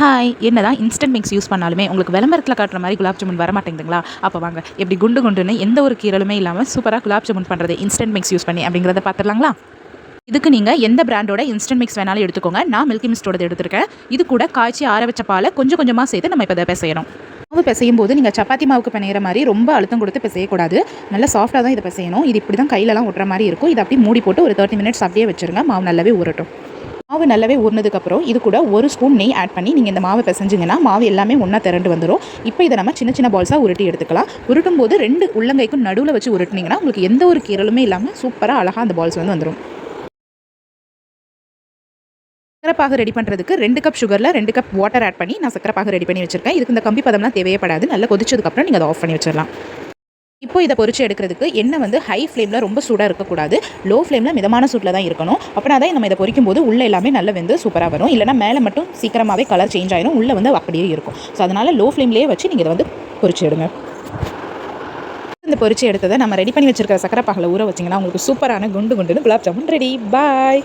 Hi, என்னதான் instant mix use பண்ணாலுமே உங்களுக்கு விளம்பரத்தில் காட்டுற மாதிரி குலாப் ஜாமுன் வர மாட்டேங்குதுங்களா? அப்போ வாங்க எப்படி குண்டு குண்டுன்னு எந்த ஒரு கீரலுமே இல்லாமல் சூப்பராக குலாப் ஜாமுன் பண்ணுறது இன்ஸ்டன்ட் மிக்ஸ் யூஸ் பண்ணி அப்படிங்கிறத பார்த்துடலாங்களா? இதுக்கு நீங்கள் எந்த பிராண்டோட இன்ஸ்டன்ட் மிக்ஸ் வேணாலும் எடுத்துக்கோங்க. நான் மில்கி மிஸ்டோட எடுத்துருக்கேன். இது கூட காய்ச்சி ஆற வச்ச பாலை கொஞ்சம் கொஞ்சமாக சேர்த்து நம்ம இப்போ இதை பிசையணும். மாவு பிசையும் போது நீங்கள் சப்பாத்தி மாவுக்கு பிணையிற மாதிரி ரொம்ப அழுத்தம் கொடுத்து பிசையக்கூடாது. நல்லா சாஃப்டாக தான் இதை பிசையணும். இது இப்படி தான் கையிலலாம் ஒட்டுற மாதிரி இருக்கும். இதை அப்படியே மூடி போட்டு ஒரு 30 மினிட்ஸ் அப்படியே வச்சுருங்க. மாவு நல்லாவே ஊறட்டும். மாவு நல்லாவே ஊறினதுக்கப்புறம் இது கூட ஒரு ஸ்பூன் நெய் ஆட் பண்ணி நீங்கள் இந்த மாவை பிசைஞ்சிங்கன்னா மாவு எல்லாமே ஒன்றா திரண்டு வந்துடும். இப்போ இதை நம்ம சின்ன சின்ன பால்ஸாக உருட்டி எடுத்துக்கலாம். உருட்டும் போது 2 உள்ளங்கைக்கும் நடுவில் வச்சு உருட்டினீங்கன்னா உங்களுக்கு எந்த ஒரு கீரலுமே இல்லாமல் சூப்பராக அழகாக அந்த பால்ஸ் வந்துடும். சக்கரைப்பாகு ரெடி பண்ணுறதுக்கு 2 கப் சுகரில் 2 கப் வாட்டர் ஆட் பண்ணி நான் சக்கரைப்பாகு ரெடி பண்ணி வச்சுருக்கேன். இதுக்கு இந்த கம்பி பதம்லாம் தேவைப்படாது. நல்லா கொதிச்சதுக்கப்புறம் நீங்கள் அதை ஆஃப் பண்ணி வச்சிடலாம். இப்போ இதை பொரிச்சு எடுக்கிறதுக்கு எண்ணெய் ஹை ஃப்ளேமில் ரொம்ப சூடாக இருக்கக்கூடாது. லோ ஃப்ளேமில் மிதமான சூட்டில் தான் இருக்கணும். அப்படின்னா தான் நம்ம இதை பொரிக்கும் போது உள்ளே எல்லாமே நல்லா வெந்து சூப்பராக வரும். இல்லைனா மேலே மட்டும் சீக்கிரமாகவே கலர் சேஞ்ச் ஆகிடும், உள்ளே அப்படியே இருக்கும். ஸோ அதனால் லோ ஃப்ளேம்லேயே வச்சு நீங்கள் இதை பொரிச்சு எடுங்க. இந்த பொரிச்சு எடுத்ததை நம்ம ரெடி பண்ணி வச்சிருக்கிற சக்கரை பாகில் ஊற வச்சிங்கன்னா உங்களுக்கு சூப்பரான குண்டு குண்டுன்னு குலாப் ஜாமுன் ரெடி. பாய்.